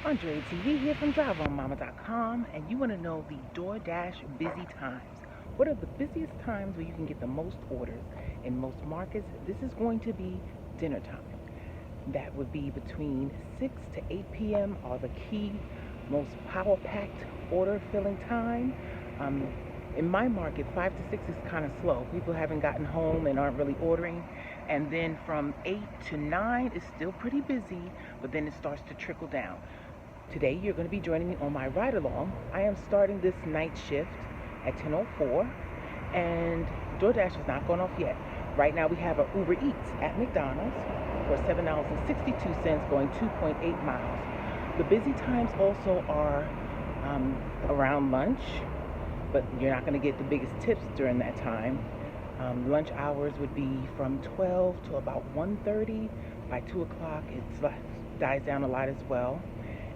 Andre TV here from DriveOnMama.com, and you want to know the Doordash busy times. What are the busiest times where you can get the most orders in most markets? This is going to be dinner time. That would be between 6 to 8 p.m. are the key, most power-packed order filling time. In my market, 5 to 6 is kind of slow. People haven't gotten home and aren't really ordering. And then from 8 to 9 is still pretty busy, but then it starts to trickle down. Today, you're going to be joining me on my ride-along. I am starting this night shift at 10:04, and DoorDash is not going off yet. Right now, we have an Uber Eats at McDonald's for $7.62, going 2.8 miles. The busy times also are around lunch, but you're not going to get the biggest tips during that time. Lunch hours would be from 12 to about 1:30. By 2 o'clock, it dies down a lot as well.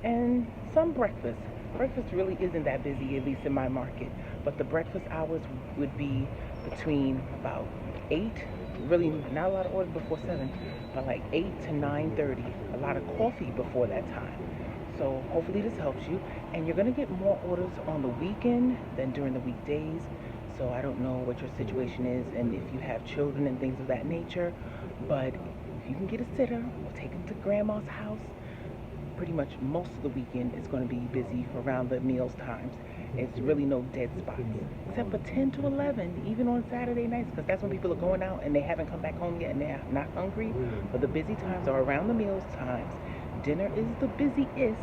And some breakfast. Breakfast really isn't that busy, at least in my market. But the breakfast hours would be between about 8, really not a lot of orders before 7, but like 8 to 9:30. A lot of coffee before that time. So hopefully this helps you. And you're going to get more orders on the weekend than during the weekdays. So I don't know what your situation is and if you have children and things of that nature. But if you can get a sitter or take them to grandma's house, pretty much most of the weekend is going to be busy around the meals times. It's really no dead spots, except for 10 to 11, even on Saturday nights, because that's when people are going out and they haven't come back home yet and they're not hungry. But the busy times are around the meals times. Dinner is the busiest,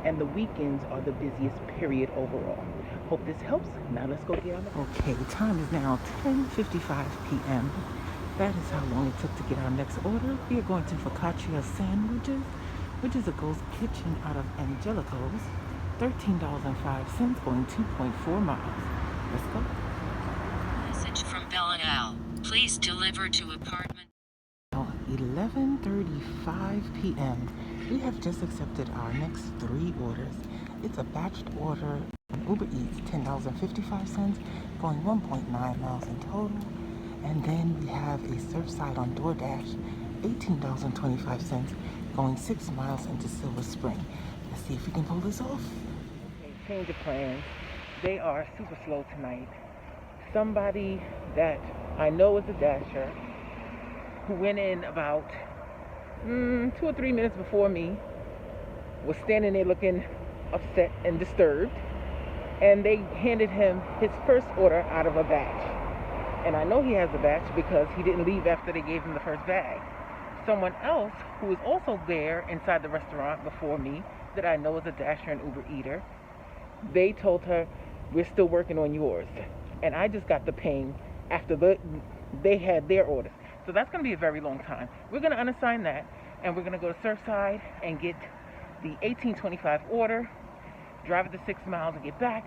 and the weekends are the busiest period overall. Hope this helps. Now let's go get on the road. Okay, the time is now 10:55 p.m. That is how long it took to get our next order. We are going to Focaccia Sandwiches, which is a ghost kitchen out of Angelico's. $13.05, going 2.4 miles. Let's go. Message from Bella Al. Please deliver to apartment. 11:35 p.m. We have just accepted our next 3 orders. It's a batched order on Uber Eats, $10.55, going 1.9 miles in total. And then we have a Surfside on DoorDash, $18.25, going 6 miles into Silver Spring. Let's see if we can pull this off. Okay, change of plans. They are super slow tonight. Somebody that I know is a dasher who went in about 2 or 3 minutes before me was standing there looking upset and disturbed, and they handed him his first order out of a batch. And I know he has a batch because he didn't leave after they gave him the first bag. Someone else who was also there inside the restaurant before me that I know is a dasher and Uber eater, they told her, we're still working on yours. And I just got the ping after they had their order. So that's going to be a very long time. We're going to unassign that, and we're going to go to Surfside and get the $18.25 order, drive it the 6 miles and get back,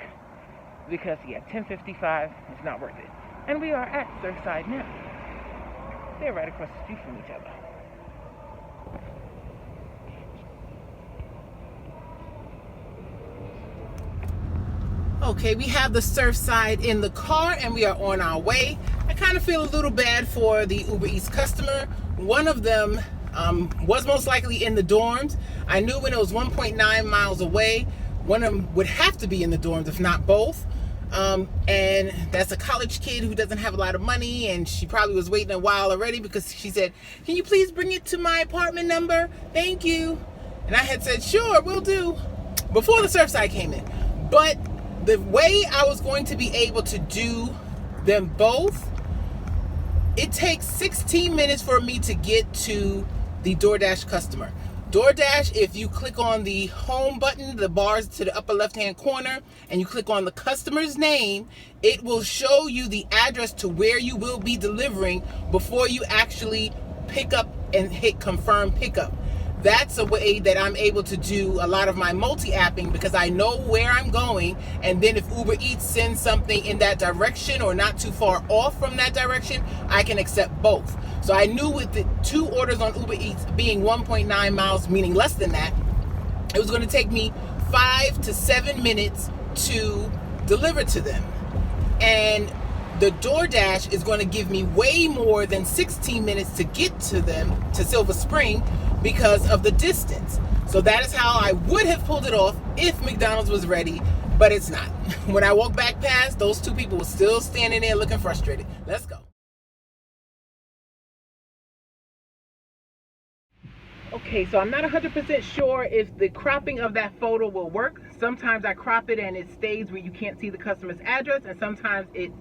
because, yeah, $10.55 is not worth it. And we are at Surfside now. They're right across the street from each other. Okay, we have the Surfside in the car and we are on our way. I kind of feel a little bad for the Uber Eats customer. One of them was most likely in the dorms. I knew when it was 1.9 miles away, one of them would have to be in the dorms, if not both. And that's a college kid who doesn't have a lot of money, and she probably was waiting a while already because she said, can you please bring it to my apartment number? Thank you. And I had said, sure, we'll do, before the Surfside came in. But the way I was going to be able to do them both, it takes 16 minutes for me to get to the DoorDash customer. DoorDash, if you click on the home button, the bars to the upper left-hand corner, and you click on the customer's name, it will show you the address to where you will be delivering before you actually pick up and hit confirm pickup. That's a way that I'm able to do a lot of my multi-apping, because I know where I'm going, and then if Uber Eats sends something in that direction or not too far off from that direction, I can accept both. So I knew with the 2 orders on Uber Eats being 1.9 miles, meaning less than that, it was going to take me 5 to 7 minutes to deliver to them. And the DoorDash is going to give me way more than 16 minutes to get to them, to Silver Spring, because of the distance. So that is how I would have pulled it off if McDonald's was ready, but it's not. When I walked back past, those two people were still standing there looking frustrated. Let's go. Okay, so I'm not 100% sure if the cropping of that photo will work. Sometimes I crop it and it stays where you can't see the customer's address, and sometimes it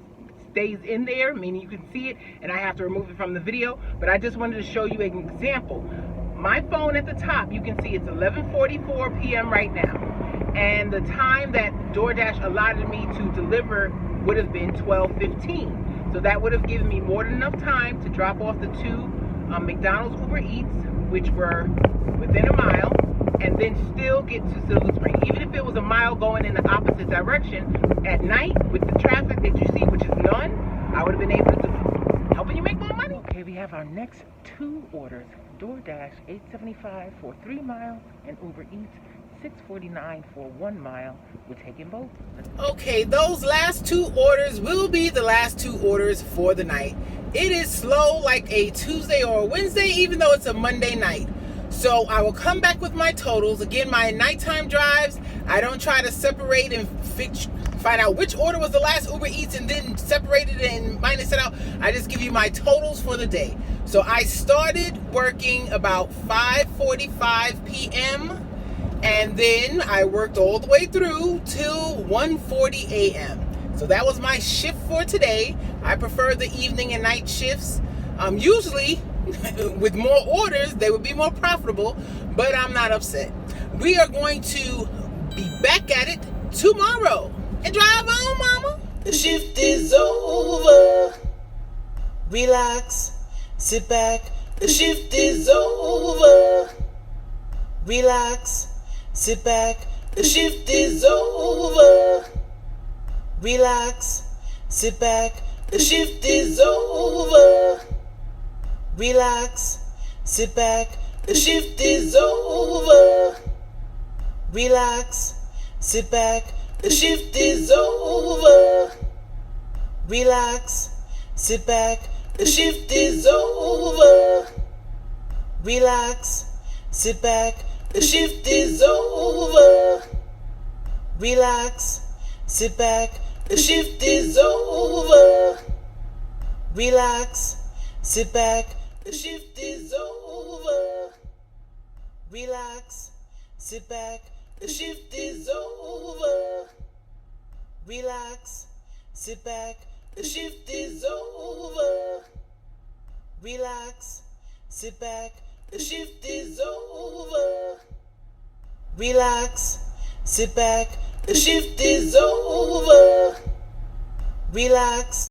stays in there, meaning you can see it, and I have to remove it from the video. But I just wanted to show you an example. My phone at the top, you can see it's 11:44 p.m. right now, and the time that DoorDash allotted me to deliver would have been 12:15. So that would have given me more than enough time to drop off the two McDonald's Uber Eats, which were within a mile, and then still get to Silver Spring. Even if it was a mile going in the opposite direction, at night with the traffic that you see, which is none, I would have been able to do it. Helping you make more money. Okay, we have our next two orders. DoorDash $8.75 for 3 miles and Uber Eats $6.49 for 1 mile. We're taking both. Okay, those last two orders will be the last two orders for the night. It is slow like a Tuesday or a Wednesday, even though it's a Monday night. So I will come back with my totals. Again, my nighttime drives, I don't try to separate and find out which order was the last Uber Eats and then separate it and minus it out. I just give you my totals for the day. So I started working about 5:45 p.m. and then I worked all the way through till 1:40 a.m. So that was my shift for today. I prefer the evening and night shifts. Usually, with more orders, they would be more profitable, but I'm not upset. We are going to be back at it tomorrow. And drive on, mama. The shift is over. Relax, sit back. The shift is over. Relax, sit back. The shift is over. Relax, sit back. The shift is over. Relax, sit back. The shift is over. Relax, sit back. The shift is over. Relax, sit back. The shift is over. Relax, sit back. The shift is over. Relax, sit back. The shift is over. Relax, sit back. The shift is over. Relax, sit back. The shift is over. Relax, sit back. The shift is over. Relax, sit back. The shift is over. Relax, sit back. The shift is over. Relax.